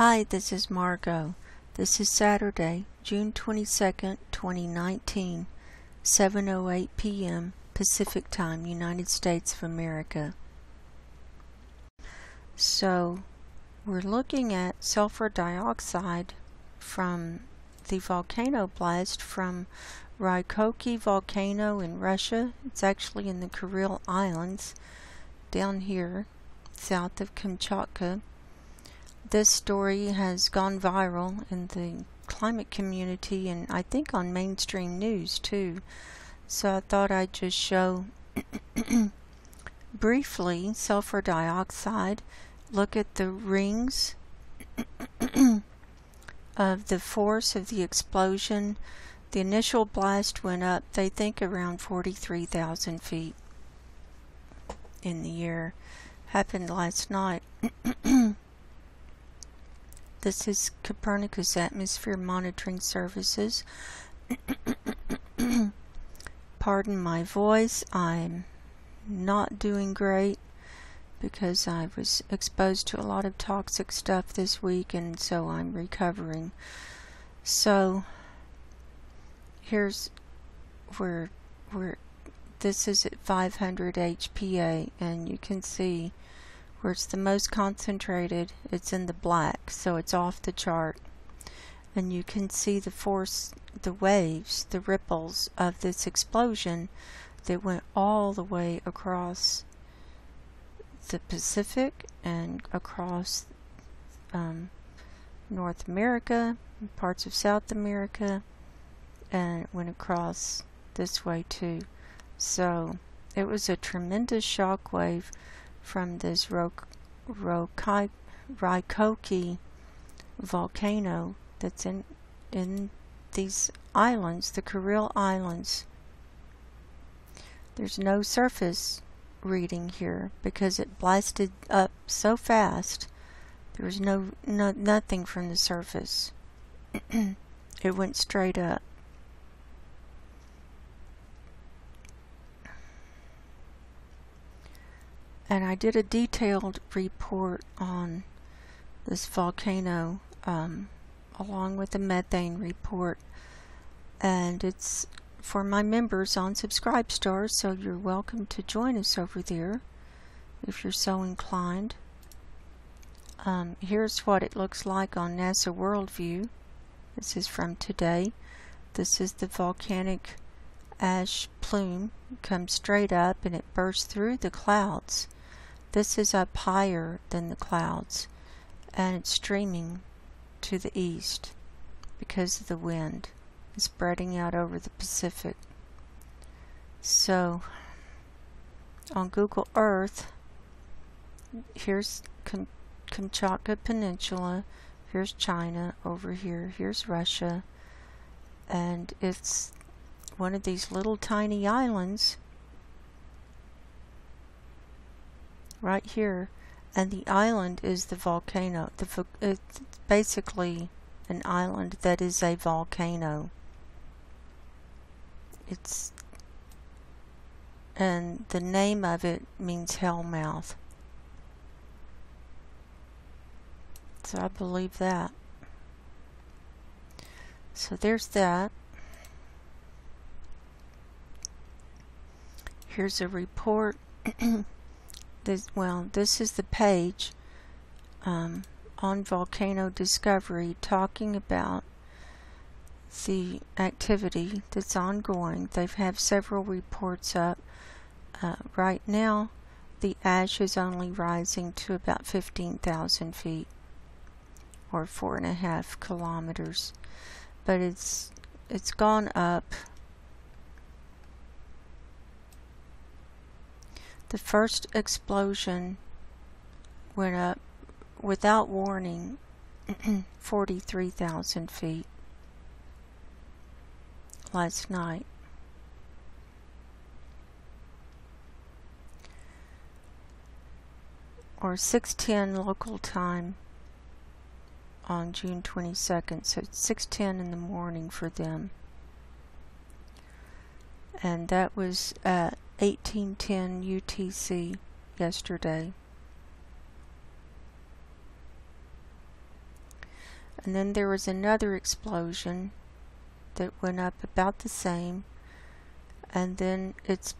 Hi, this is Margo. This is Saturday, June 22nd, 2019, 7:08 p.m. Pacific Time, United States of America. So, we're looking at sulfur dioxide from the volcano blast from Raikoke volcano in Russia. It's actually in the Kuril Islands, down here, south of Kamchatka. This story has gone viral in the climate community and I think on mainstream news too. So I thought I'd just show briefly sulfur dioxide, look at the rings of the force of the explosion. The initial blast went up, they think, around 43,000 feet in the air. Happened last night. This is Copernicus Atmosphere Monitoring Services. Pardon my voice, I'm not doing great because I was exposed to a lot of toxic stuff this week, and so I'm recovering. So here's where this is at 500 HPA, and you can see where it's the most concentrated, it's in the black, so it's off the chart. And you can see the force, the waves, the ripples of this explosion that went all the way across the Pacific and across North America, parts of South America, and went across this way too. So it was a tremendous shock wave from this Raikoke volcano that's in these islands, the Kuril Islands. There's no surface reading here because it blasted up so fast. There was nothing from the surface. It went straight up. And I did a detailed report on this volcano along with the methane report, and it's for my members on Subscribestar, so you're welcome to join us over there if you're so inclined. Here's what it looks like on NASA Worldview. This is from today. This is the volcanic ash plume. It comes straight up and it bursts through the clouds. This is up higher than the clouds, and it's streaming to the east because of the wind. It's spreading out over the Pacific. So, on Google Earth, here's Kamchatka Peninsula, here's China over here, here's Russia, and it's one of these little tiny islands right here, and the island is the volcano. It's basically an island that is a volcano. And the name of it means hellmouth. So I believe that. So there's that. Here's a report. This is the page on volcano discovery talking about the activity that's ongoing. They have several reports up. Right now, the ash is only rising to about 15,000 feet, or 4.5 kilometers, but it's gone up. The first explosion went up without warning 43,000 feet last night. Or 6:10 local time on June 22nd, so it's 6:10 in the morning for them. And that was at 1810 UTC yesterday. and then there was another explosion that went up about the same, and then it's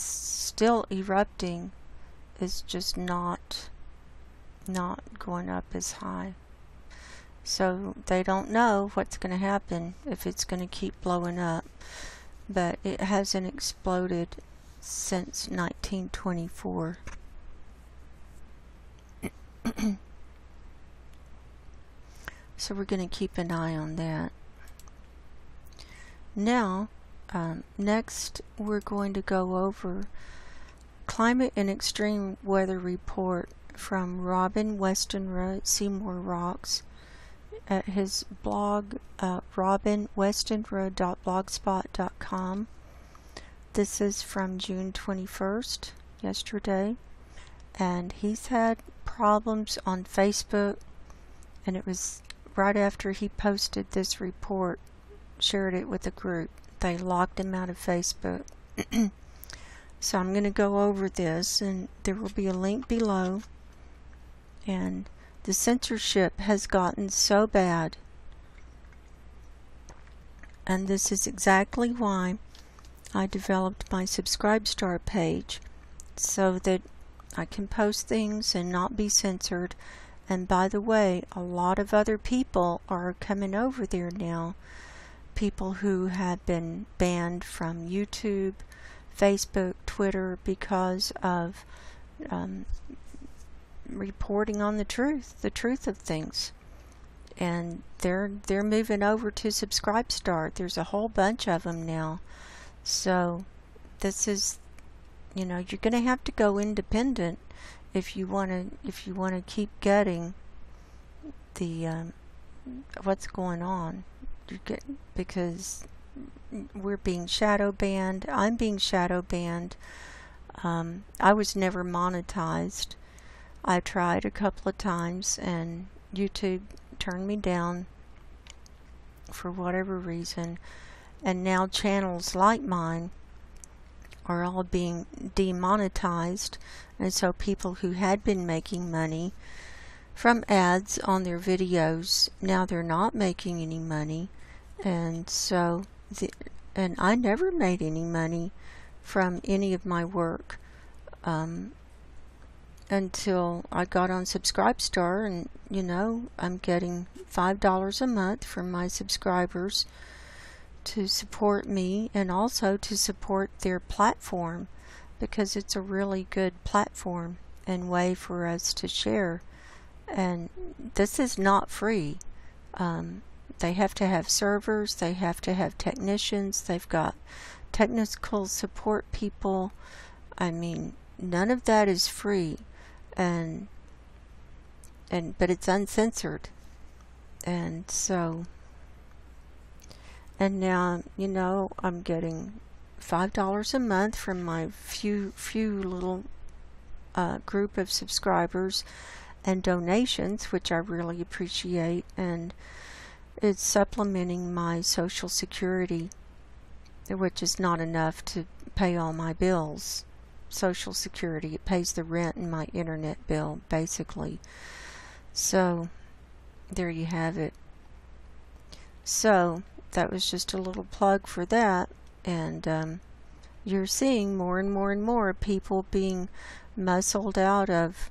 still erupting. It's just not going up as high. So they don't know what's going to happen, if it's going to keep blowing up. But it hasn't exploded since 1924. So we're going to keep an eye on that. Now, next we're going to go over Climate and Extreme Weather Report from Robin Westenra at Seymour Rocks at his blog, robinwestenra.blogspot.com. This is from June 21st, yesterday, and he's had problems on Facebook, and it was right after he posted this report, shared it with a group. They locked him out of Facebook. So I'm going to go over this, and there will be a link below. And the censorship has gotten so bad, and this is exactly why I developed my Subscribestar page, so that I can post things and not be censored. And by the way, a lot of other people are coming over there now, people who have been banned from YouTube, Facebook, Twitter, because of reporting on the truth of things. And they're moving over to Subscribestar. There's a whole bunch of them now. So this is, you're going to have to go independent if you want to keep getting the what's going on. Because we're being shadow banned. I'm being shadow banned. I was never monetized. I tried a couple of times, and YouTube turned me down for whatever reason. And now channels like mine are all being demonetized, and so people who had been making money from ads on their videos, now they're not making any money. And so and I never made any money from any of my work until I got on Subscribestar, and I'm getting $5 a month from my subscribers to support me, and also to support their platform, because it's a really good platform and way for us to share. And this is not free. They have to have servers, they have to have technicians, they've got technical support people. I mean, none of that is free, but it's uncensored. And so, and now, I'm getting $5 a month from my few little group of subscribers, and donations, which I really appreciate, and it's supplementing my Social Security, which is not enough to pay all my bills. Social Security, it pays the rent and my internet bill, basically. So there you have it. So that was just a little plug for that. And you're seeing more and more and more people being muscled out of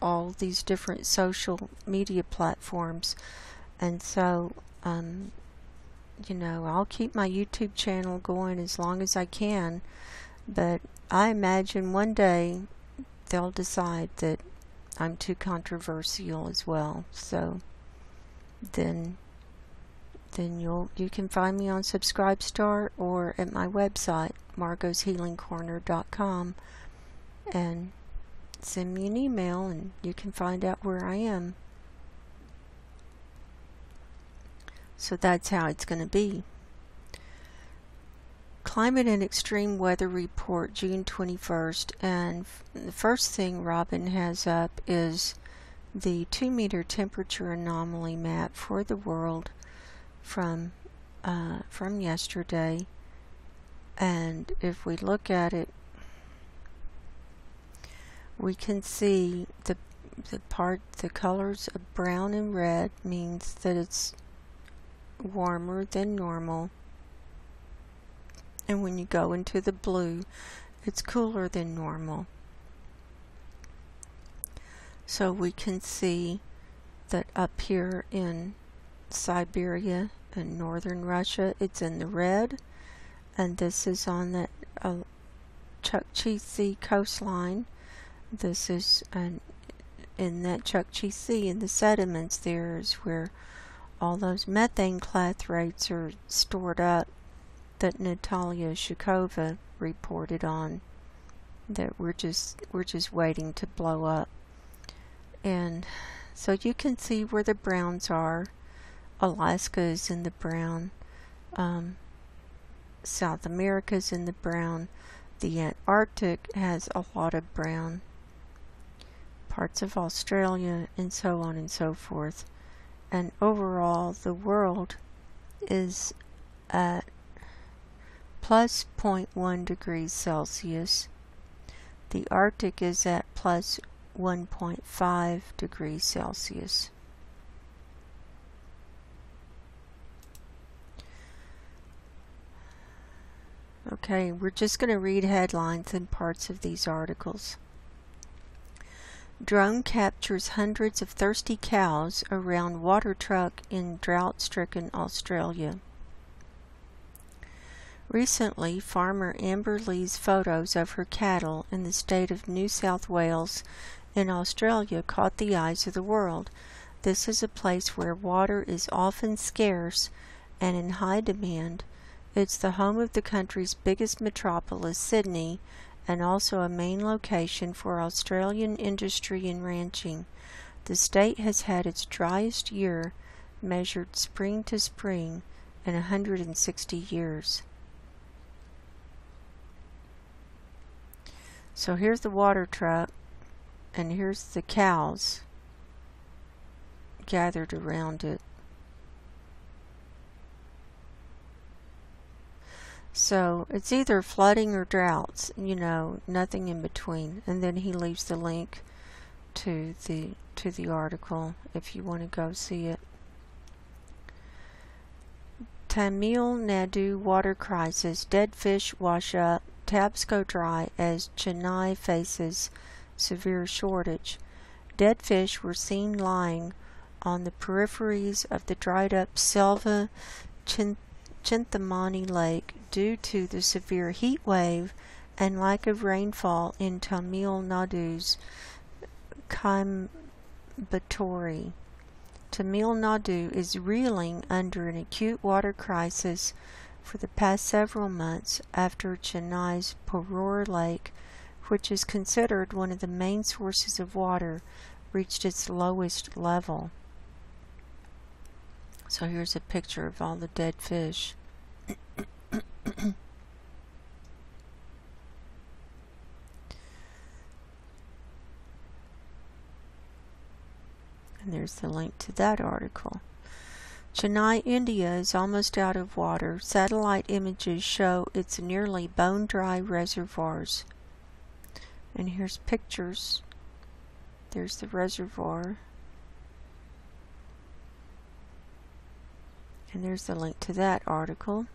all these different social media platforms. And so I'll keep my YouTube channel going as long as I can, but I imagine one day they'll decide that I'm too controversial as well. So then you can find me on Subscribestar or at my website, margoshealingcorner.com, and send me an email and you can find out where I am. So that's how it's going to be. Climate and Extreme Weather Report, June 21st. And the first thing Robin has up is the 2-meter temperature anomaly map for the world from yesterday. And if we look at it, we can see the colors of brown and red means that it's warmer than normal, and when you go into the blue, it's cooler than normal. So we can see that up here in Siberia and northern Russia, it's in the red, and this is on the Chukchi Sea coastline. This is in that Chukchi Sea, in the sediments there is where all those methane clathrates are stored up that Natalia Shukova reported on, that we're just waiting to blow up. And so you can see where the browns are. Alaska is in the brown, South America is in the brown, the Antarctic has a lot of brown, parts of Australia, and so on and so forth. And overall, the world is at plus 0.1 degrees Celsius. The Arctic is at plus 1.5 degrees Celsius. Okay, we're just going to read headlines and parts of these articles. Drone captures hundreds of thirsty cows around water truck in drought-stricken Australia. Recently, farmer Amber Lee's photos of her cattle in the state of New South Wales in Australia caught the eyes of the world. This is a place where water is often scarce and in high demand. It's the home of the country's biggest metropolis, Sydney, and also a main location for Australian industry and ranching. The state has had its driest year, measured spring to spring, in 160 years. So here's the water truck, and here's the cows gathered around it. So it's either flooding or droughts, you know, nothing in between. And then he leaves the link to the article if you want to go see it. Tamil Nadu water crisis, dead fish wash up, taps go dry as Chennai faces severe shortage. Dead fish were seen lying on the peripheries of the dried up Selva Chintamani Lake due to the severe heat wave and lack of rainfall in Tamil Nadu's Coimbatore. Tamil Nadu is reeling under an acute water crisis for the past several months after Chennai's Porur Lake, which is considered one of the main sources of water, reached its lowest level. So here's a picture of all the dead fish. And there's the link to that article. Chennai, India is almost out of water. Satellite images show its nearly bone-dry reservoirs. And here's pictures. There's the reservoir. And there's the link to that article.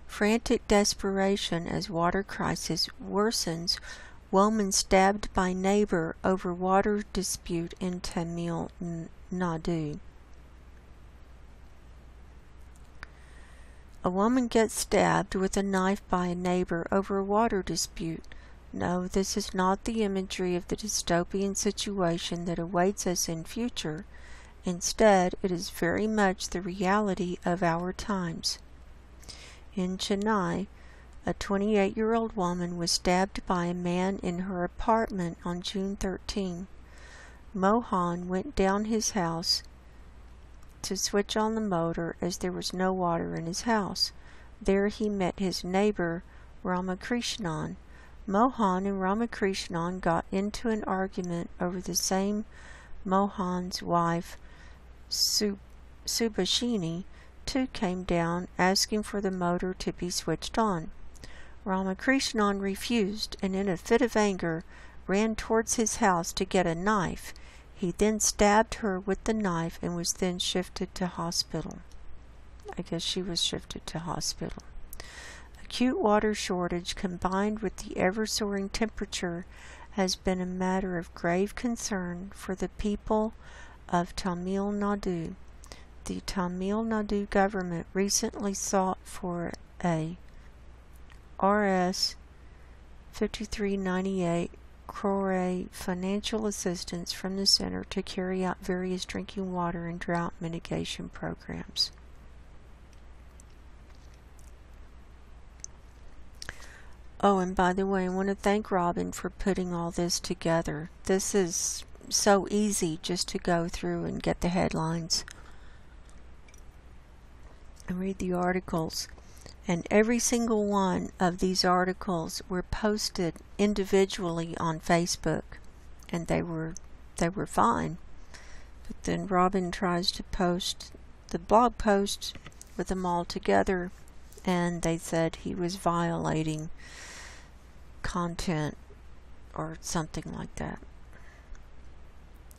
Frantic desperation as water crisis worsens. Woman stabbed by neighbor over water dispute in Tamil Nadu. A woman gets stabbed with a knife by a neighbor over a water dispute. No, this is not the imagery of the dystopian situation that awaits us in future. Instead, it is very much the reality of our times. In Chennai, a 28-year-old woman was stabbed by a man in her apartment on June 13. Mohan went down his house to switch on the motor as there was no water in his house. There he met his neighbor, Ramakrishnan. Mohan and Ramakrishnan got into an argument over the same. Mohan's wife, Subhashini, too came down, asking for the motor to be switched on. Ramakrishnan refused, and in a fit of anger, ran towards his house to get a knife. He then stabbed her with the knife and was then shifted to hospital. I guess she was shifted to hospital. Acute water shortage combined with the ever-soaring temperature has been a matter of grave concern for the people of Tamil Nadu. The Tamil Nadu government recently sought for a Rs 5398 crore financial assistance from the center to carry out various drinking water and drought mitigation programs. Oh, and by the way, I want to thank Robin for putting all this together. This is so easy just to go through and get the headlines and read the articles. And every single one of these articles were posted individually on Facebook, and they were fine. But then Robin tries to post the blog post with them all together, and they said he was violating content or something like that,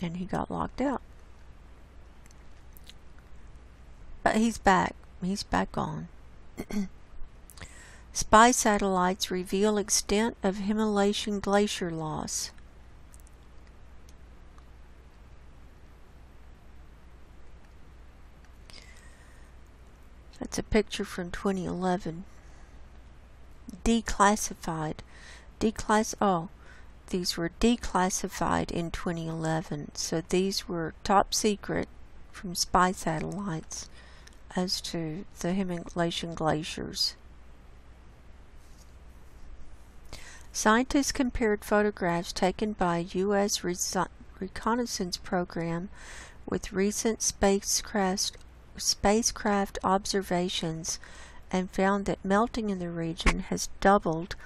and he got locked out. But he's back on. Spy satellites reveal extent of Himalayan glacier loss. That's a picture from 2011. Declassified. These were declassified in 2011. So these were top secret from spy satellites as to the Himalayan glaciers. Scientists compared photographs taken by a U.S. reconnaissance program with recent spacecraft observations and found that melting in the region has doubled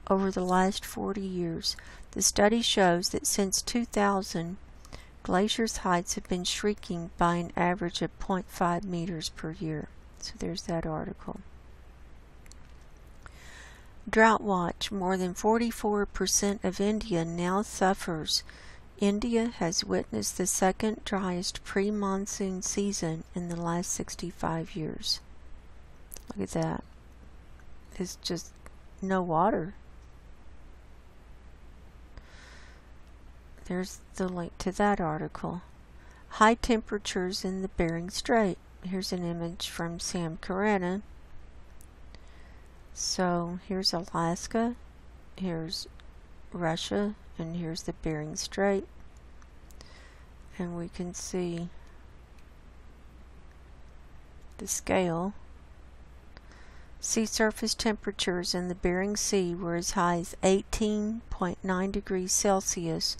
over the last 40 years. The study shows that since 2000, glaciers' heights have been shrinking by an average of 0.5 meters per year. So there's that article. Drought watch. More than 44% of India now suffers. India has witnessed the second driest pre-monsoon season in the last 65 years. Look at that. It's just no water. There's the link to that article. High temperatures in the Bering Strait. Here's an image from Sam Carena. So here's Alaska, here's Russia, and here's the Bering Strait. And we can see the scale. Sea surface temperatures in the Bering Sea were as high as 18.9 degrees Celsius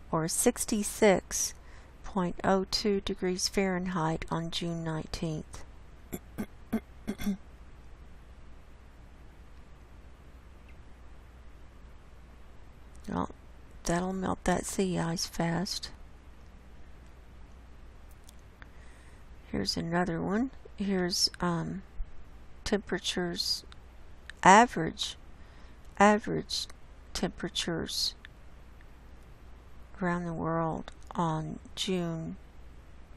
or 66.02 degrees Fahrenheit on June 19th. Well, that'll melt that sea ice fast. Here's another one. Here's temperatures, average temperatures around the world on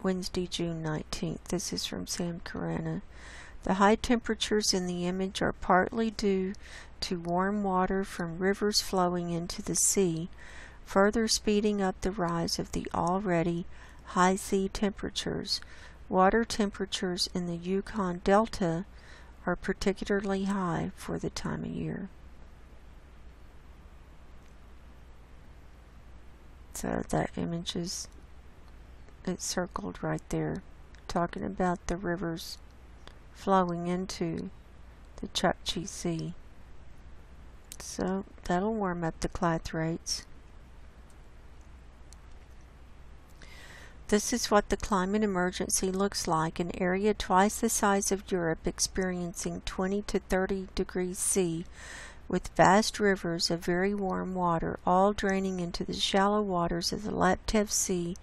Wednesday, June 19th. This is from Sam Carena. The high temperatures in the image are partly due to warm water from rivers flowing into the sea, further speeding up the rise of the already high sea temperatures. Water temperatures in the Yukon Delta are particularly high for the time of year. So that image it's circled right there, talking about the rivers flowing into the Chukchi Sea. So that'll warm up the clathrates. This is what the climate emergency looks like: an area twice the size of Europe experiencing 20 to 30 degrees C, with vast rivers of very warm water all draining into the shallow waters of the Laptev Sea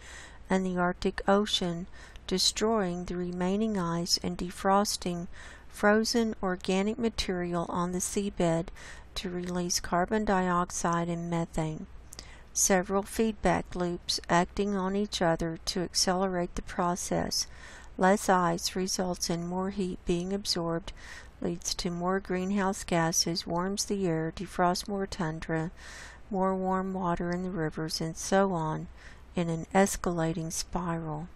and the Arctic Ocean, destroying the remaining ice and defrosting frozen organic material on the seabed to release carbon dioxide and methane. several feedback loops acting on each other to accelerate the process. Less ice results in more heat being absorbed, leads to more greenhouse gases, warms the air, defrosts more tundra, more warm water in the rivers, and so on in an escalating spiral.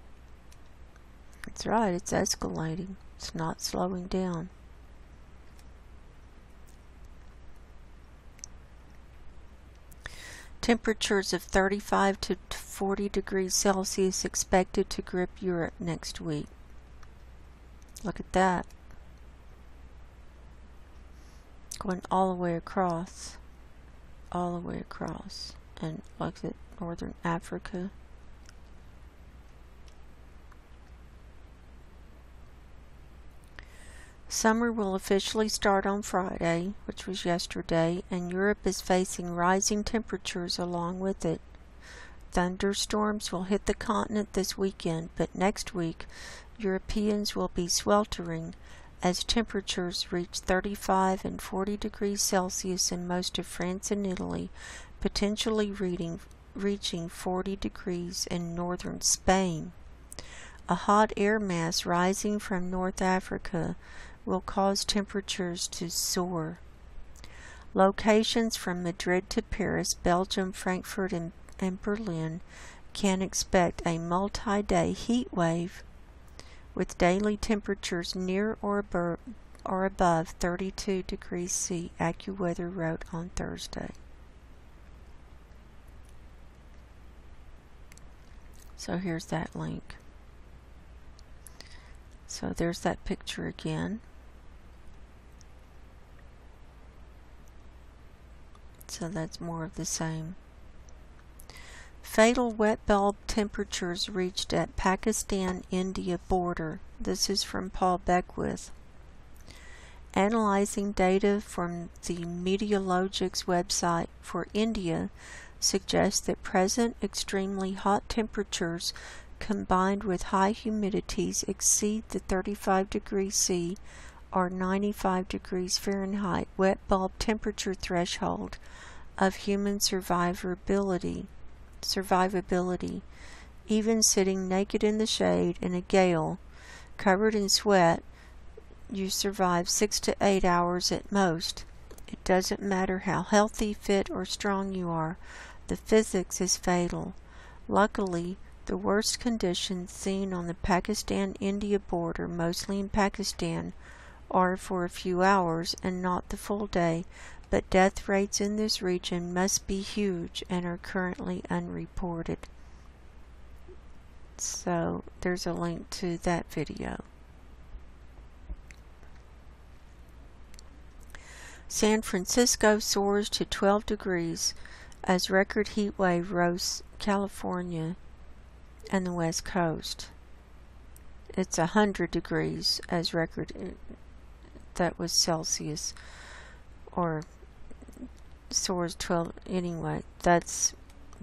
That's right, it's escalating. It's not slowing down. Temperatures of 35 to 40 degrees Celsius expected to grip Europe next week. Look at that. Going all the way across. All the way across. And look at northern Africa. Summer will officially start on Friday, which was yesterday, and Europe is facing rising temperatures along with it. Thunderstorms will hit the continent this weekend, but next week, Europeans will be sweltering as temperatures reach 35 and 40 degrees Celsius in most of France and Italy, potentially reaching 40 degrees in northern Spain. A hot air mass rising from North Africa will cause temperatures to soar. Locations from Madrid to Paris, Belgium, Frankfurt, and Berlin can expect a multi-day heat wave with daily temperatures near or above 32 degrees C, AccuWeather wrote on Thursday. So here's that link. So there's that picture again. So that's more of the same. Fatal wet bulb temperatures reached at Pakistan-India border. This is from Paul Beckwith. Analyzing data from the Meteorologics website for India suggests that present extremely hot temperatures combined with high humidities exceed the 35 degrees C or 95 degrees Fahrenheit wet bulb temperature threshold of human survivability. Even sitting naked in the shade in a gale, covered in sweat, you survive 6 to 8 hours at most. It doesn't matter how healthy, fit, or strong you are. The physics is fatal. Luckily, the worst conditions seen on the Pakistan-India border, mostly in Pakistan, are for a few hours and not the full day, but death rates in this region must be huge and are currently unreported. So there's a link to that video. San Francisco soars to 12 degrees as record heat wave rose California and the West Coast. It's 100 degrees as record, that was Celsius, or soars 12 anyway. This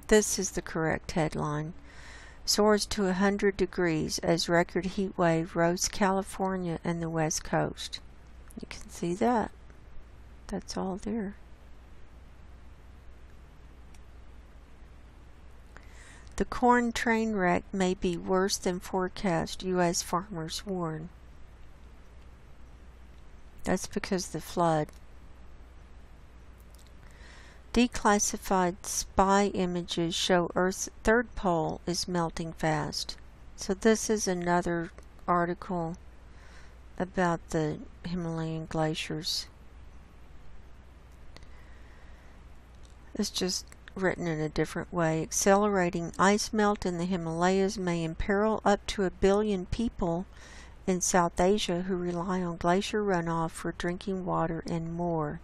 is the correct headline. Soars to 100 degrees as record heat wave rose California and the West Coast. You can see that. That's all there. The corn train wreck may be worse than forecast, U.S. farmers warn. That's because of the flood. Declassified spy images show Earth's third pole is melting fast. So this is another article about the Himalayan glaciers. It's just written in a different way. Accelerating ice melt in the Himalayas may imperil up to 1 billion people in South Asia who rely on glacier runoff for drinking water and more.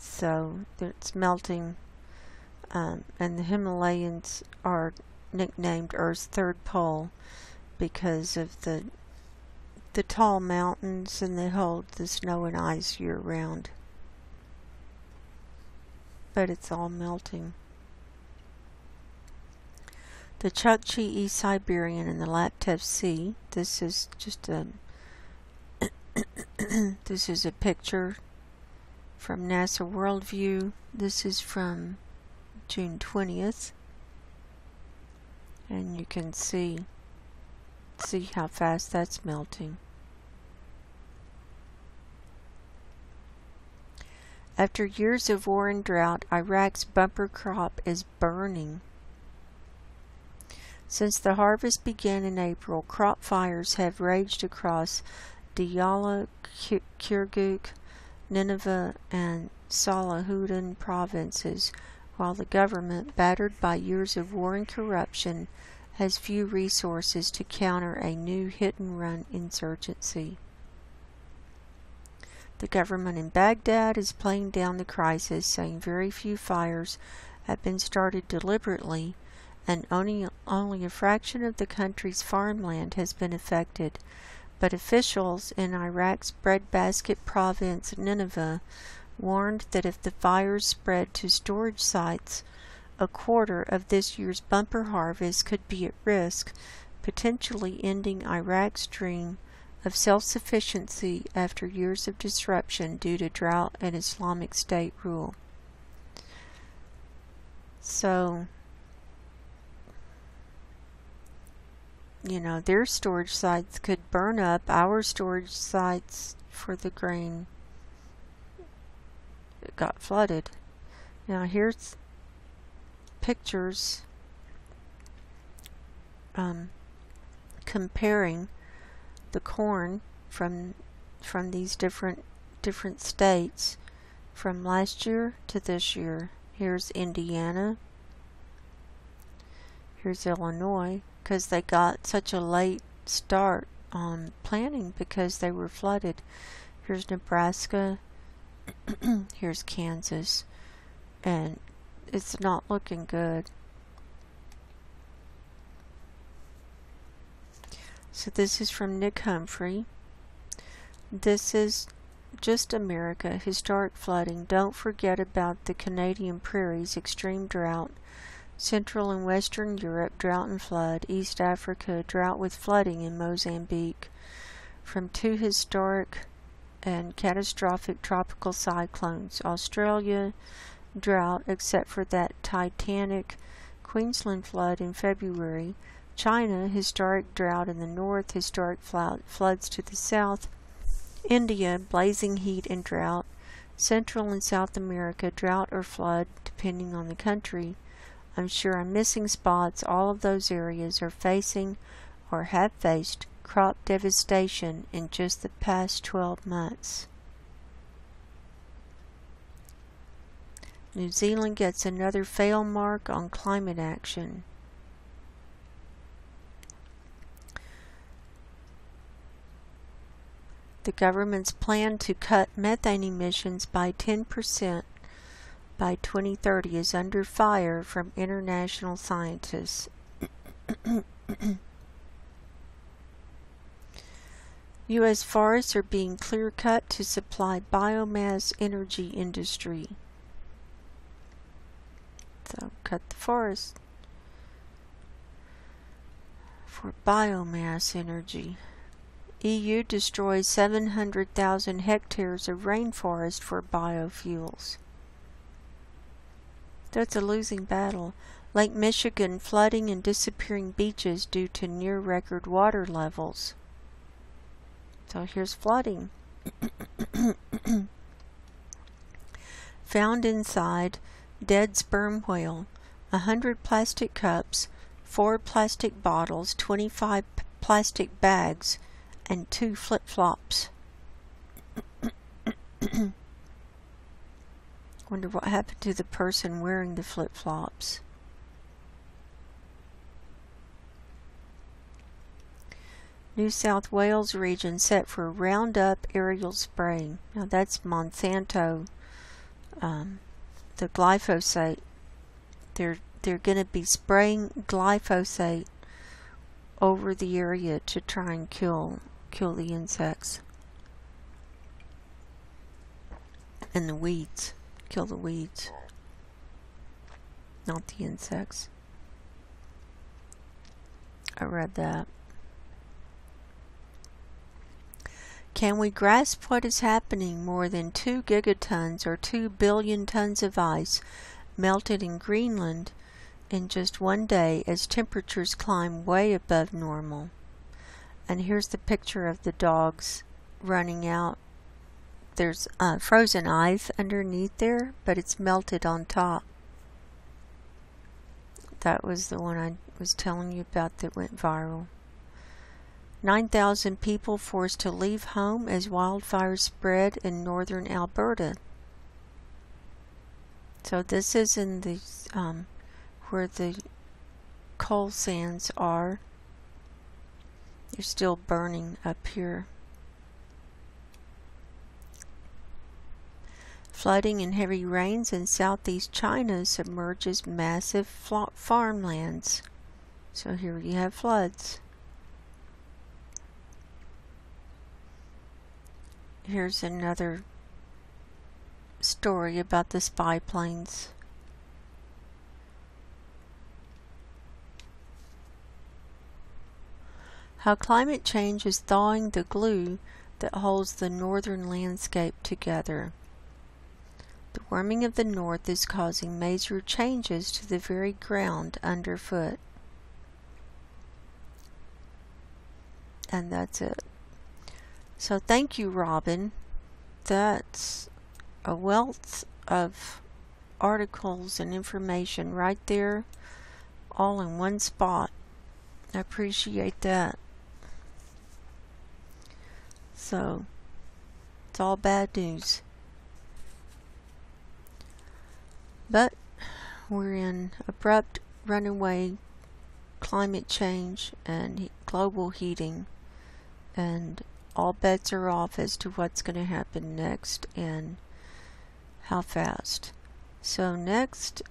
So it's melting, and the Himalayas are nicknamed Earth's third pole because of the tall mountains, and they hold the snow and ice year round. But it's all melting. The Chukchi East Siberian and the Laptev Sea. This is just a this is a picture from NASA Worldview. This is from June 20th. And you can see how fast that's melting. After years of war and drought, Iraq's bumper crop is burning. Since the harvest began in April, crop fires have raged across Diyala, Kirkuk, Nineveh, and Salahuddin provinces, while the government, battered by years of war and corruption, has few resources to counter a new hit-and-run insurgency. The government in Baghdad is playing down the crisis, saying very few fires have been started deliberately, and only a fraction of the country's farmland has been affected. But officials in Iraq's breadbasket province, Nineveh, warned that if the fires spread to storage sites, a quarter of this year's bumper harvest could be at risk, potentially ending Iraq's dream of self-sufficiency after years of disruption due to drought and Islamic State rule. So, their storage sites could burn up. Our storage sites for the grain got flooded. Now here's pictures comparing the corn from these different states from last year to this year. Here's Indiana. Here's Illinois, because they got such a late start on planting because they were flooded. Here's Nebraska. Here's Kansas. And it's not looking good. So this is from Nick Humphrey. This is just America, historic flooding. Don't forget about the Canadian prairies, extreme drought. Central and Western Europe, drought and flood. East Africa, drought with flooding in Mozambique. From 2 historic and catastrophic tropical cyclones. Australia, drought except for that titanic Queensland flood in February. China, historic drought in the north, historic floods to the south. India, blazing heat and drought. Central and South America, drought or flood, depending on the country. I'm sure I'm missing spots. All of those areas are facing or have faced crop devastation in just the past 12 months. New Zealand gets another fail mark on climate action. The government's plan to cut methane emissions by 10% by 2030 is under fire from international scientists. U.S. forests are being clear-cut to supply biomass energy industry. So, cut the forest for biomass energy. EU destroys 700,000 hectares of rainforest for biofuels. That's a losing battle. Lake Michigan flooding and disappearing beaches due to near-record water levels. So here's flooding. Found inside dead sperm whale, 100 plastic cups, 4 plastic bottles, 25 plastic bags, and 2 flip-flops. Wonder what happened to the person wearing the flip-flops. New South Wales region set for Roundup aerial spraying. Now that's Monsanto, the glyphosate. They're going to be spraying glyphosate over the area to try and kill the insects and the weeds. Kill the weeds, not the insects. I read that. Can we grasp what is happening? More than 2 gigatons or 2 billion tons of ice melted in Greenland in just one day as temperatures climb way above normal. And here's the picture of the dogs running out. There's frozen ice underneath there, but it's melted on top. That was the one I was telling you about that went viral. 9,000 people forced to leave home as wildfires spread in northern Alberta. So this is in the where the coal sands are. They're still burning up here. Flooding and heavy rains in southeast China submerges massive farmlands. So here you have floods. Here's another story about the spy planes. How climate change is thawing the glue that holds the northern landscape together. The warming of the north is causing major changes to the very ground underfoot. And that's it. So thank you, Robin. That's a wealth of articles and information right there, all in one spot. I appreciate that. So, it's all bad news. But we're in abrupt runaway climate change and global heating, and all bets are off as to what's going to happen next and how fast. So next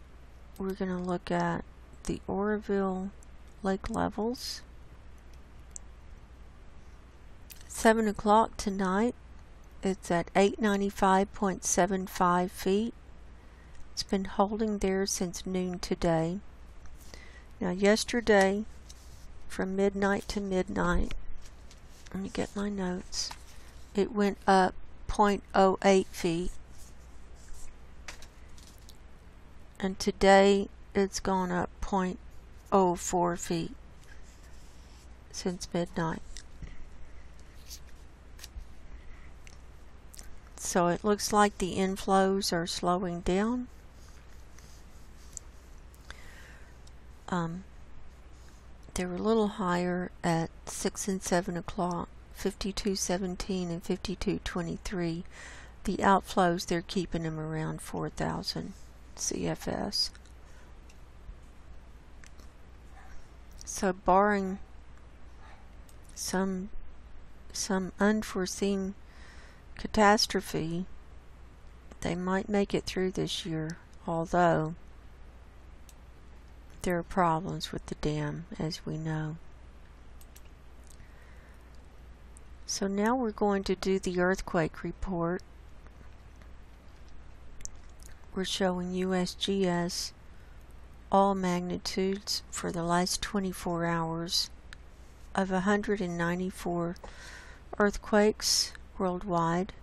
we're going to look at the Oroville lake levels. 7 o'clock tonight, it's at 895.75 feet. It's been holding there since noon today. Now yesterday, from midnight to midnight, let me get my notes, it went up 0.08 feet. And today it's gone up 0.04 feet since midnight. So it looks like the inflows are slowing down. They were a little higher at 6 and 7 o'clock, 52.17 and 52.23. The outflows, they're keeping them around 4,000 CFS. So barring some unforeseen catastrophe, they might make it through this year, although there are problems with the dam, as we know. So now we're going to do the earthquake report. We're showing USGS all magnitudes for the last 24 hours of 194 earthquakes worldwide,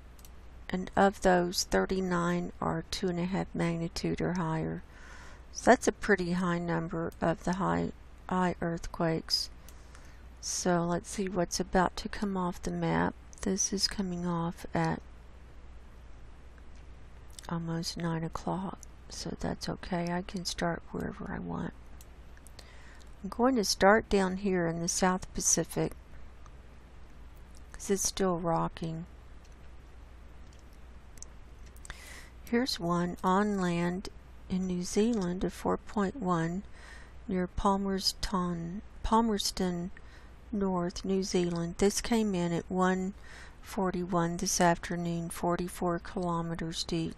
and of those 39 are 2.5 magnitude or higher. So that's a pretty high number of the high earthquakes. So let's see what's about to come off the map. This is coming off at almost 9 o'clock, so that's okay. I can start wherever I want. I'm going to start down here in the South Pacific because it's still rocking. Here's one on land in New Zealand of 4.1 near Palmerston, North, New Zealand. This came in at 1:41 this afternoon, 44 kilometers deep.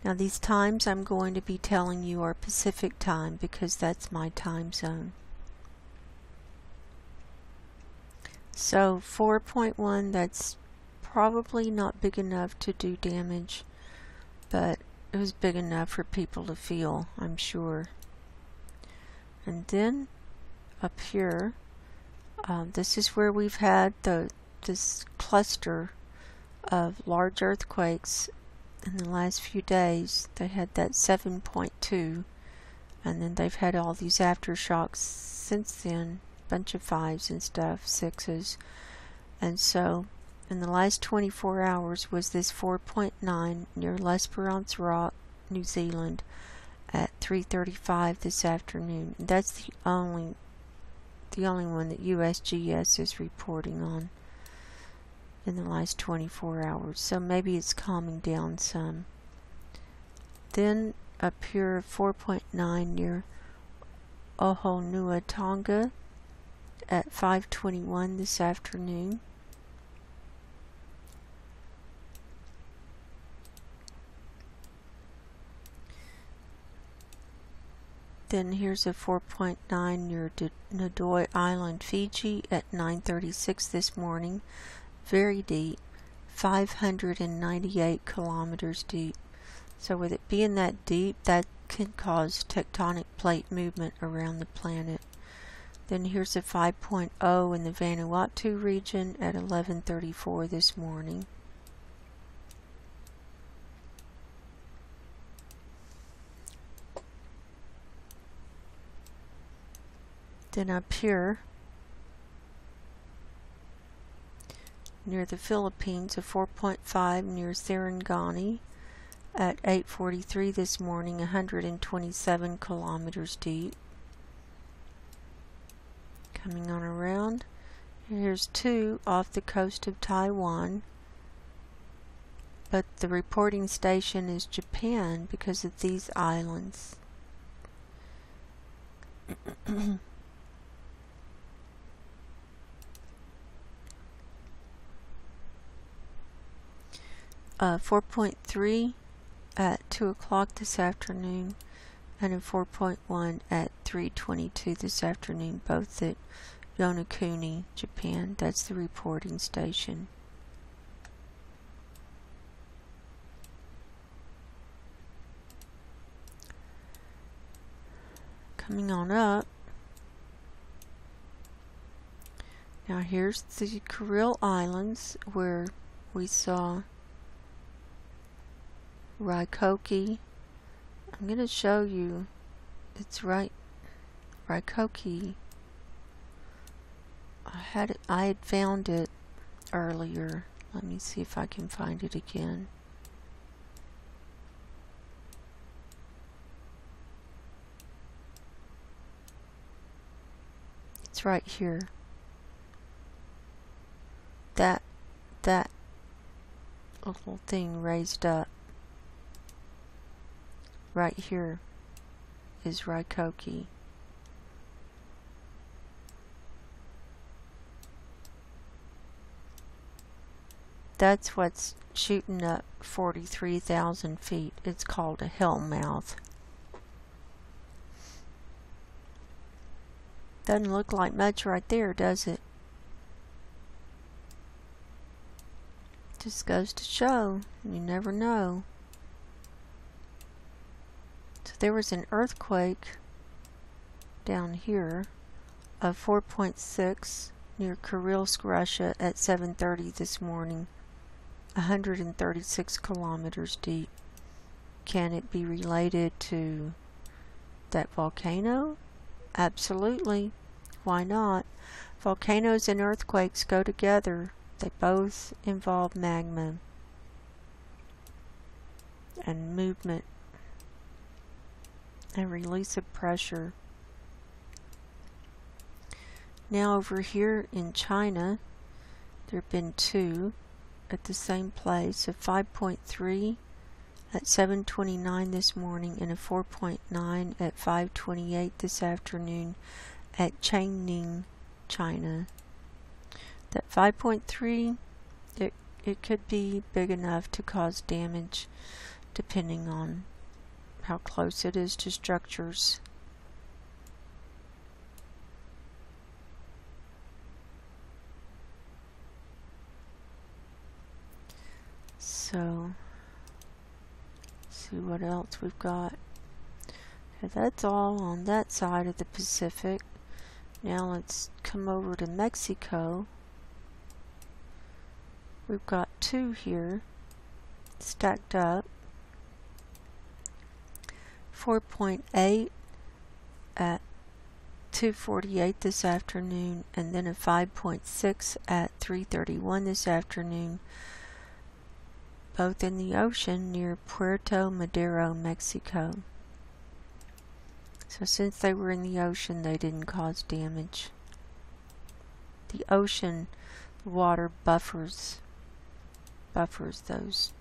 Now these times I'm going to be telling you are Pacific time because that's my time zone. So 4.1, that's probably not big enough to do damage, but it was big enough for people to feel, I'm sure. And then up here, this is where we've had this cluster of large earthquakes in the last few days. They had that 7.2, and then they've had all these aftershocks since then, bunch of 5s and stuff, 6s. And so in the last 24 hours was this 4.9 near L'Esperance Rock, New Zealand, at 3:35 this afternoon. That's the only one that USGS is reporting on in the last 24 hours. So maybe it's calming down some. Then up here, 4.9 near Ohonua, Tonga, at 5:21 this afternoon. Then here's a 4.9 near Nodoi Island, Fiji, at 9:36 this morning. Very deep, 598 kilometers deep. So with it being that deep, that can cause tectonic plate movement around the planet. Then here's a 5.0 in the Vanuatu region at 11:34 this morning. Then up here, near the Philippines, a 4.5 near Sarangani at 8:43 this morning, 127 kilometers deep. Coming on around, here's 2 off the coast of Taiwan, but the reporting station is Japan because of these islands. 4.3 at 2 o'clock this afternoon, and a 4.1 at 3:22 this afternoon, both at Yonaguni, Japan. That's the reporting station. Coming on up, now here's the Kuril Islands where we saw Raikoke. I'm going to show you, it's right, Raikoke. I had found it earlier. Let me see if I can find it again. It's right here. That little thing raised up right here is Raikoke. That's what's shooting up 43,000 feet. It's called a hellmouth. Doesn't look like much right there, does it? Just goes to show, you never know. So there was an earthquake down here of 4.6 near Kurilsk, Russia at 7:30 this morning, 136 kilometers deep. Can it be related to that volcano? Absolutely. Why not? Volcanoes and earthquakes go together. They both involve magma and movement and release of pressure. Now over here in China, there have been 2 at the same place, a 5.3 at 7:29 this morning and a 4.9 at 5:28 this afternoon at Changning, China. That 5.3, it could be big enough to cause damage depending on how close it is to structures. So, let's see what else we've got. Okay, that's all on that side of the Pacific. Now let's come over to Mexico. we've got 2 here stacked up. 4.8 at 2:48 this afternoon, and then a 5.6 at 3:31 this afternoon, both in the ocean near Puerto Madero, Mexico. So since they were in the ocean, they didn't cause damage. The ocean water buffers those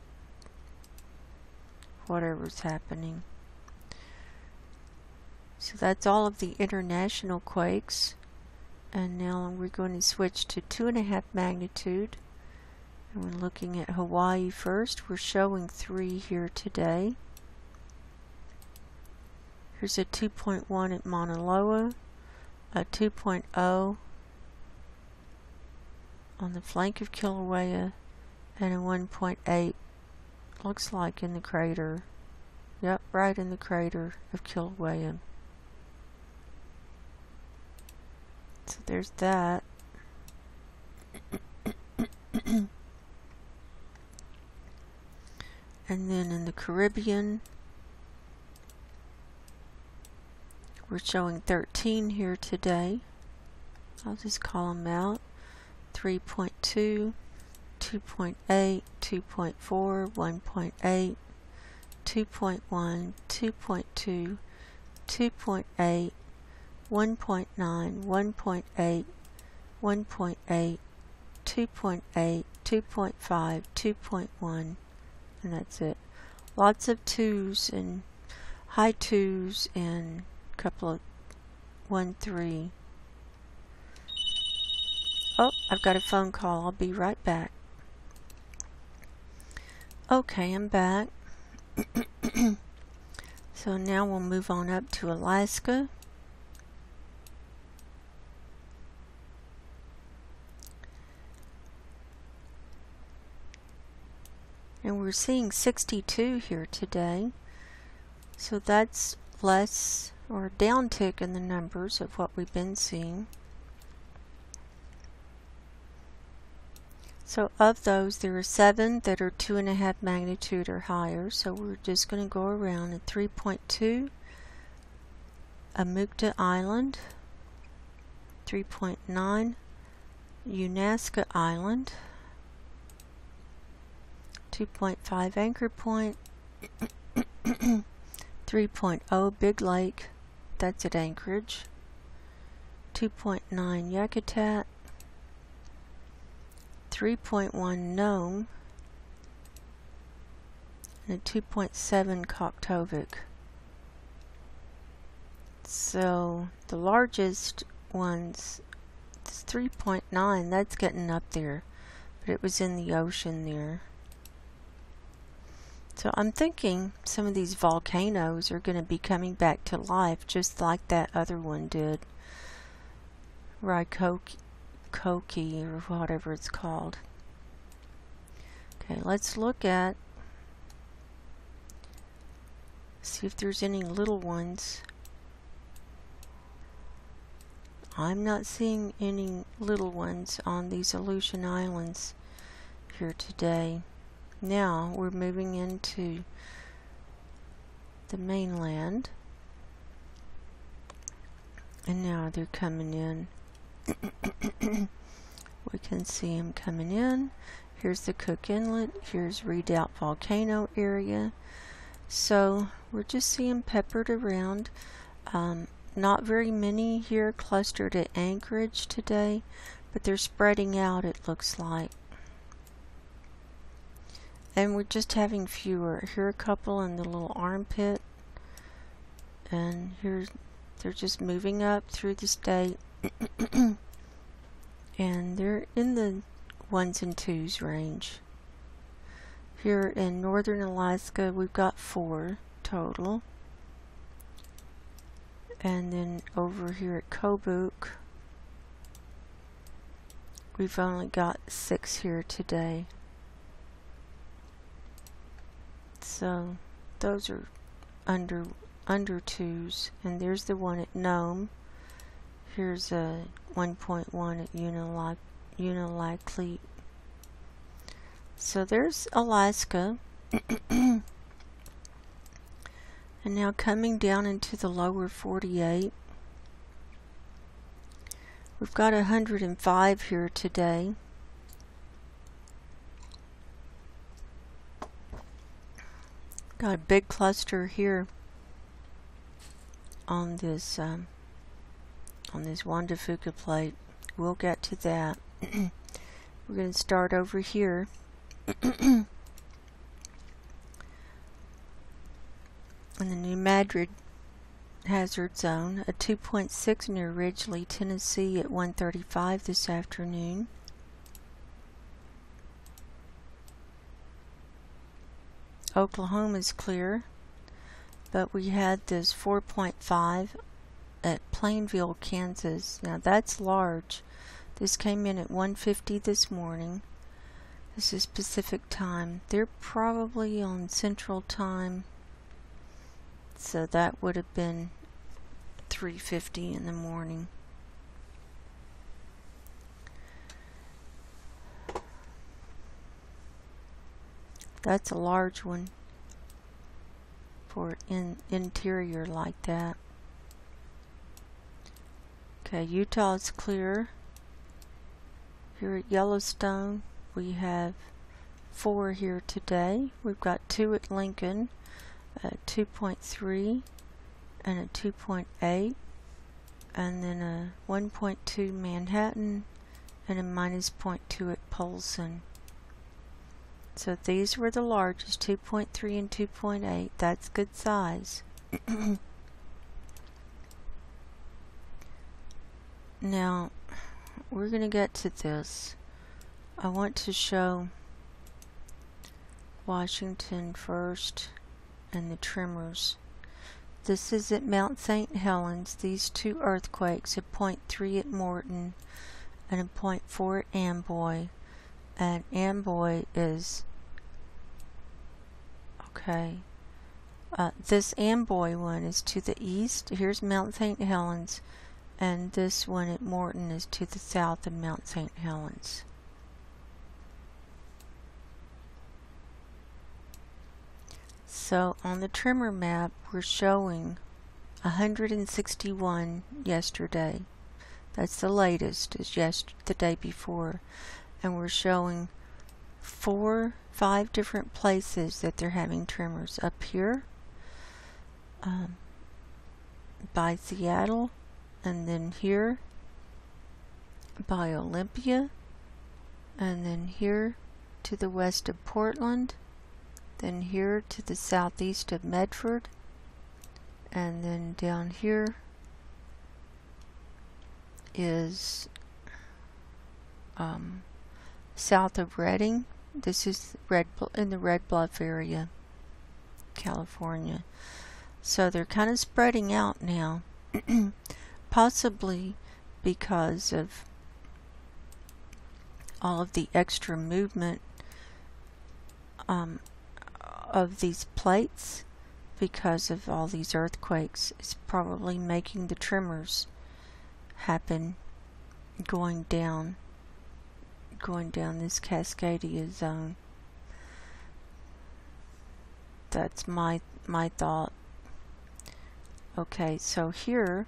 whatever's happening. So that's all of the international quakes. And now we're going to switch to 2.5 magnitude. And we're looking at Hawaii first. We're showing 3 here today. Here's a 2.1 at Mauna Loa, a 2.0 on the flank of Kilauea, and a 1.8 looks like in the crater. Yep, right in the crater of Kilauea. So there's that. And then in the Caribbean, we're showing 13 here today. I'll just call them out. 3.2, 2.8, 2.4, 1.8, 2.1, 2.2, 2.8, 1.9, 1.8, 1.8, 2.8, 2.5, 2.1, and that's it. Lots of 2s and high 2s and a couple of 1, 3. Oh, I've got a phone call. I'll be right back. Okay, I'm back. So now we'll move on up to Alaska. And we're seeing 62 here today. So that's less or a downtick in the numbers of what we've been seeing. So of those, there are 7 that are 2.5 magnitude or higher. So we're just going to go around at 3.2, Amukta Island, 3.9, Unasca Island, 2.5 Anchor Point, 3.0 Big Lake, that's at Anchorage, 2.9 Yakutat, 3.1 Nome, and a 2.7 Koktovik. So the largest ones, it's 3.9, that's getting up there, but it was in the ocean there. So I'm thinking some of these volcanoes are going to be coming back to life just like that other one did. Raikoke or whatever it's called. Okay, let's look at, see if there's any little ones. I'm not seeing any little ones on these Aleutian Islands here today. Now we're moving into the mainland, and now they're coming in. We can see them coming in. Here's the Cook Inlet, here's Redoubt Volcano area. So we're just seeing peppered around. Not very many here clustered at Anchorage today, but they're spreading out, it looks like. And we're just having fewer. Here are a couple in the little armpit. And here they're just moving up through the state. And they're in the 1s and 2s range. Here in northern Alaska, we've got 4 total. And then over here at Kobuk, we've only got 6 here today. So those are under 2s, and there's the one at Nome. Here's a 1.1 at Unalakleet. So there's Alaska. And now coming down into the lower 48. We've got 105 here today. Got a big cluster here on this Juan de Fuca plate. We'll get to that. We're going to start over here. In the New Madrid hazard zone, a 2.6 near Ridgely, Tennessee at 1:35 this afternoon. Oklahoma is clear, but we had this 4.5 at Plainville, Kansas. Now that's large. This came in at 1:50 this morning. This is Pacific time. They're probably on Central time, so that would have been 3:50 in the morning. That's a large one for interior like that. Okay, Utah's clear. Here at Yellowstone, we have 4 here today. We've got 2 at Lincoln, a 2.3 and a 2.8, and then a 1.2 Manhattan and a -0.2 at Polson. So these were the largest, 2.3 and 2.8. That's good size. Now, we're going to get to this. I want to show Washington first and the tremors. This is at Mount St. Helens. These 2 earthquakes, a 0.3 at Morton and a 0.4 at Amboy. And Amboy is okay. This Amboy one is to the east. Here's Mount St. Helens, and this one at Morton is to the south of Mount St. Helens. So on the tremor map, we're showing 161 yesterday. That's the latest, is the day before. And we're showing 5 different places that they're having tremors. Up here, by Seattle, and then here by Olympia, and then here to the west of Portland, then here to the southeast of Medford, and then down here is south of Redding. This is in the Red Bluff area, California. So they're kind of spreading out now, possibly because of all of the extra movement of these plates, because of all these earthquakes. It's probably making the tremors happen going down this Cascadia zone. That's my thought. Okay, so here's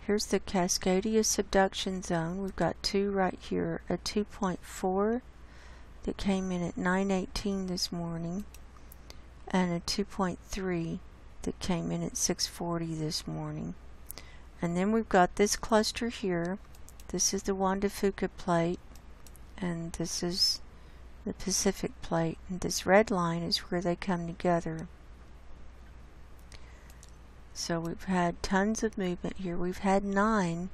the Cascadia subduction zone. We've got 2 right here, a 2.4 that came in at 9:18 this morning, and a 2.3 that came in at 6:40 this morning. And then we've got this cluster here. This is the Juan de Fuca plate, and this is the Pacific plate. And this red line is where they come together. So we've had tons of movement here. We've had 9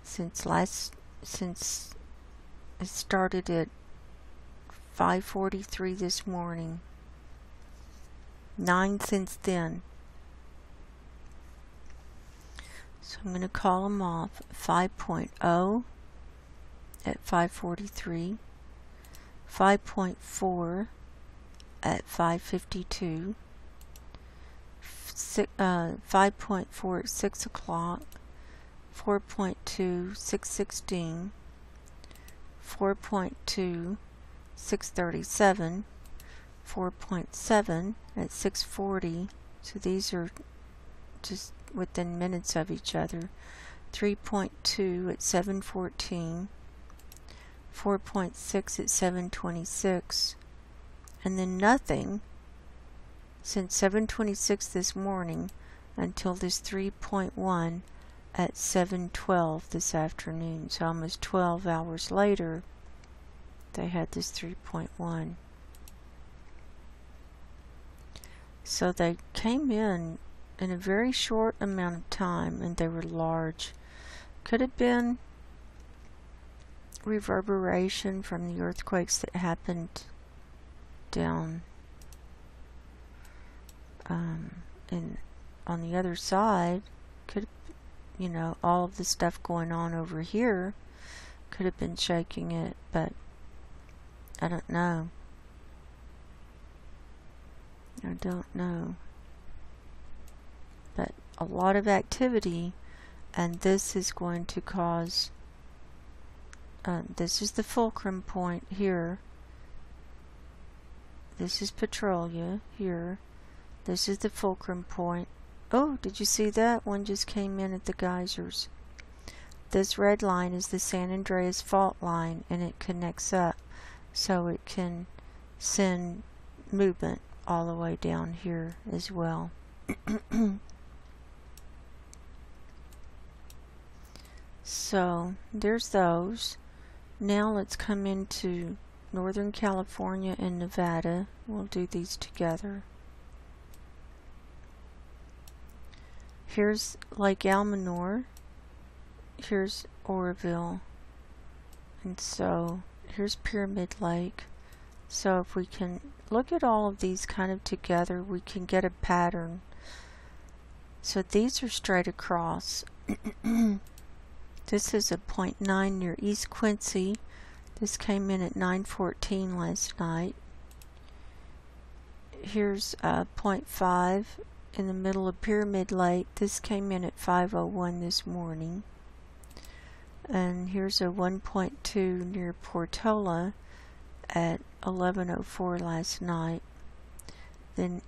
since it started at 5:43 this morning. 9 since then. So I'm going to call them off. 5.0 at 5:43, 5.4 at 5:52, 5.4 at 6 o'clock, 4.2, 6:16, 4.2, 6:37, 4.7 at 6:40. So these are just within minutes of each other. 3.2 at 7:14, 4.6 at 7:26, and then nothing since 7:26 this morning until this 3.1 at 7:12 this afternoon. So almost 12 hours later, they had this 3.1. So they came in a very short amount of time, and they were large. Could have been reverberation from the earthquakes that happened down on the other side. Could, all of the stuff going on over here could have been shaking it, but I don't know. I don't know. But a lot of activity, and this is going to cause, this is the fulcrum point here. This is Petrolia here. This is the fulcrum point. Oh, did you see that? One just came in at the geysers. This red line is the San Andreas fault line, and it connects up so it can send movement all the way down here as well. So there's those. Now let's come into Northern California and Nevada. We'll do these together. Here's Lake Almanor. Here's Oroville. And so here's Pyramid Lake. So if we can look at all of these kind of together, we can get a pattern. So these are straight across. This is a 0.9 near East Quincy. This came in at 9:14 last night. Here's a 0.5 in the middle of Pyramid Lake. This came in at 5:01 this morning. And here's a 1.2 near Portola at 11:04 last night. Then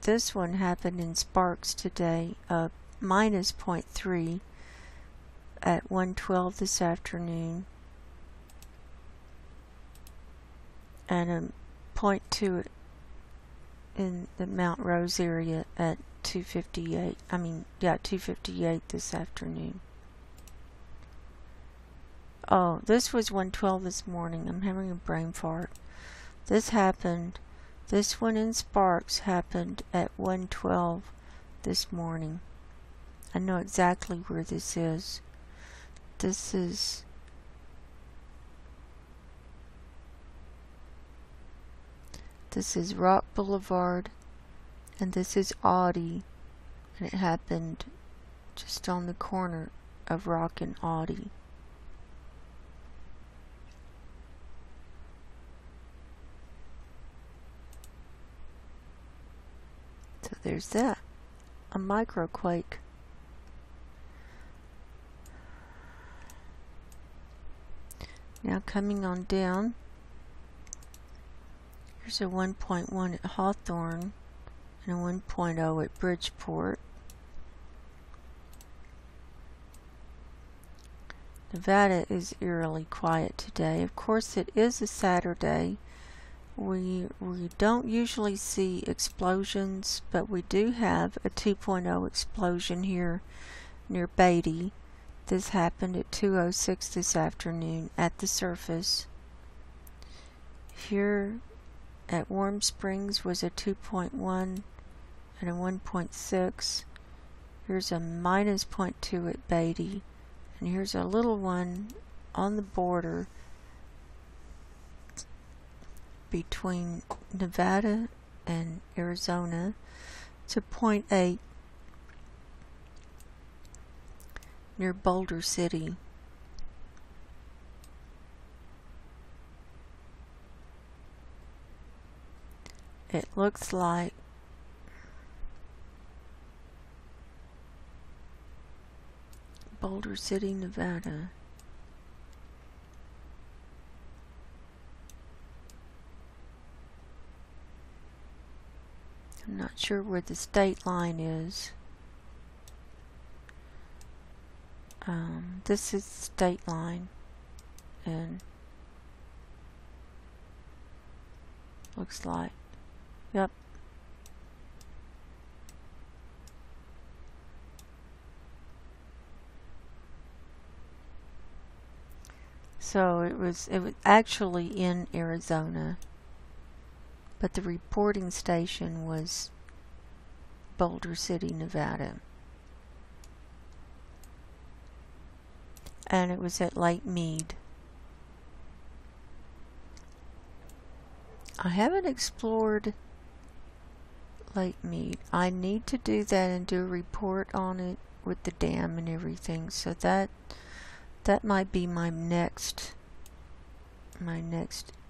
this one happened in Sparks today, minus 0.3 at 1:12 this afternoon, and a 0.2 in the Mount Rose area at 2:58. 2:58 this afternoon. Oh, this was 1:12 this morning. I'm having a brain fart. This one in Sparks happened at 1:12 this morning. I know exactly where this is. This is Rock Boulevard, and this is Audi, and it happened just on the corner of Rock and Audi. So there's that, a microquake. Now coming on down, here's a 1.1 at Hawthorne and a 1.0 at Bridgeport. Nevada is eerily quiet today. Of course, it is a Saturday. We don't usually see explosions, but we do have a 2.0 explosion here near Beatty. This happened at 2:06 this afternoon at the surface. Here at Warm Springs was a 2.1 and a 1.6. Here's a minus 0.2 at Beatty. And here's a little one on the border between Nevada and Arizona. It's a 0.8 near Boulder City. It looks like Boulder City, Nevada. I'm not sure where the state line is. This is the state line, and looks like, yep. So it was actually in Arizona, but the reporting station was Boulder City, Nevada. And it was at Lake Mead. I haven't explored Lake Mead. I need to do that and do a report on it with the dam and everything. So that might be my next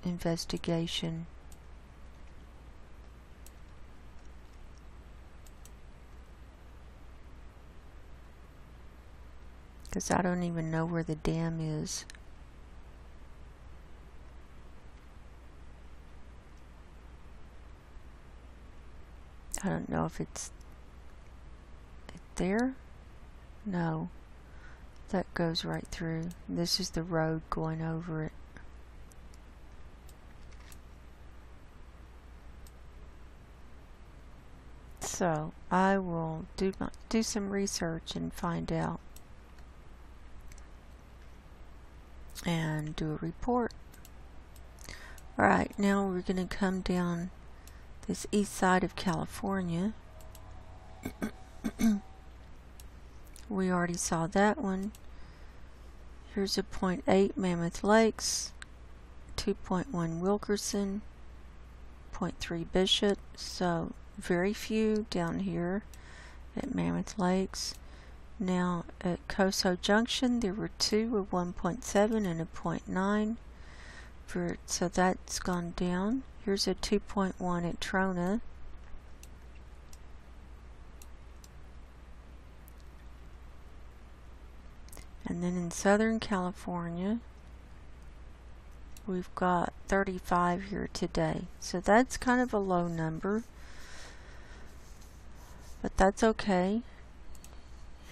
investigation. Because I don't even know where the dam is. I don't know if it's there. No, that goes right through. This is the road going over it. So I will do some research and find out, and do a report. Alright, now we're going to come down this east side of California. We already saw that one. Here's a 0.8 Mammoth Lakes, 2.1 Wilkerson, 0.3 Bishop, so very few down here at Mammoth Lakes. Now at Coso Junction there were two, a 1.7 and a 0.9, so that's gone down. Here's a 2.1 at Trona. And then in Southern California we've got 35 here today. So that's kind of a low number, but that's okay.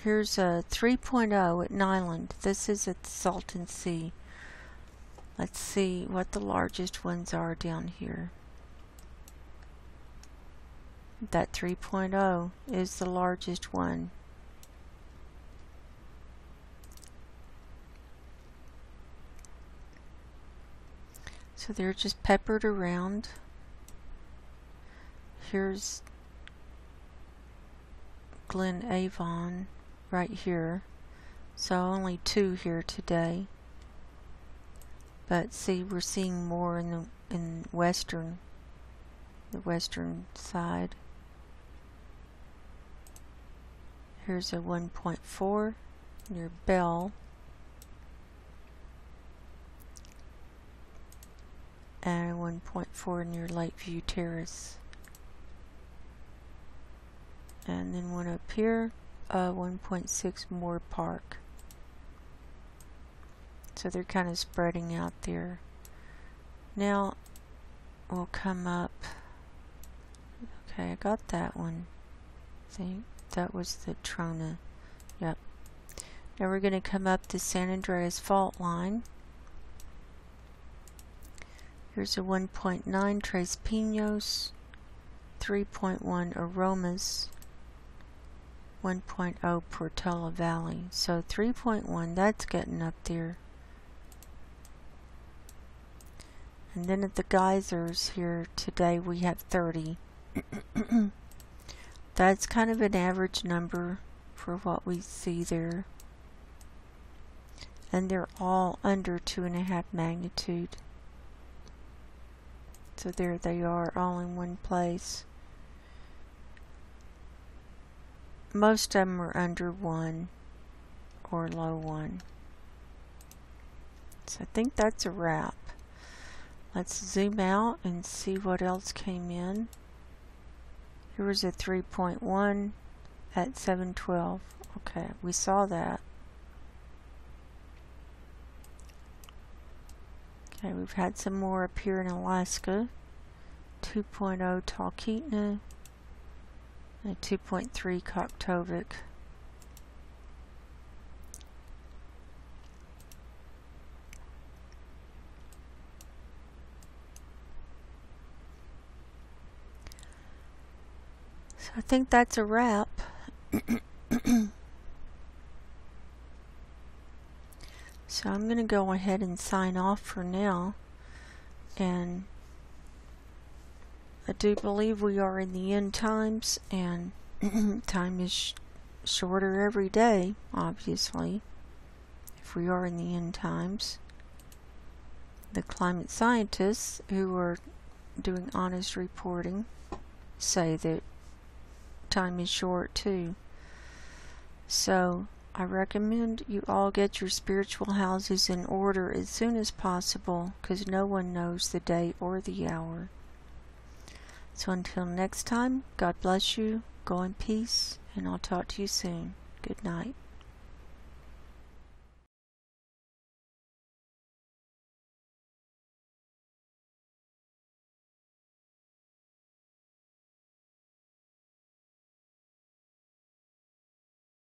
Here's a 3.0 at Nyland. This is at the Salton Sea. Let's see what the largest ones are down here. That 3.0 is the largest one. So they're just peppered around. Here's Glen Avon right here. So only two here today. But see, we're seeing more in the western side. Here's a 1.4 near Bell. And a 1.4 near Lakeview Terrace. And then one up here, 1.6 Moore Park. So they're kind of spreading out there. Now we'll come up. Okay, I got that one. I think that was the Trona. Yep. Now we're going to come up the San Andreas fault line. Here's a 1.9 Tres Pinos, 3.1 Aromas, 1.0 Portola Valley. So 3.1, that's getting up there. And then at the geysers here today we have 30. That's kind of an average number for what we see there. And they're all under 2.5 magnitude. So there they are, all in one place. Most of them are under 1 or low 1. So I think that's a wrap. Let's zoom out and see what else came in. Here was a 3.1 at 712. Okay, we saw that. Okay, we've had some more up here in Alaska. 2.0 Talkeetna, and 2.3 Coctovic. So I think that's a wrap. So I'm going to go ahead and sign off for now, and I do believe we are in the end times, and time is shorter every day, obviously, if we are in the end times. The climate scientists who are doing honest reporting say that time is short too. So I recommend you all get your spiritual houses in order as soon as possible, because no one knows the day or the hour. So until next time, God bless you, go in peace, and I'll talk to you soon. Good night.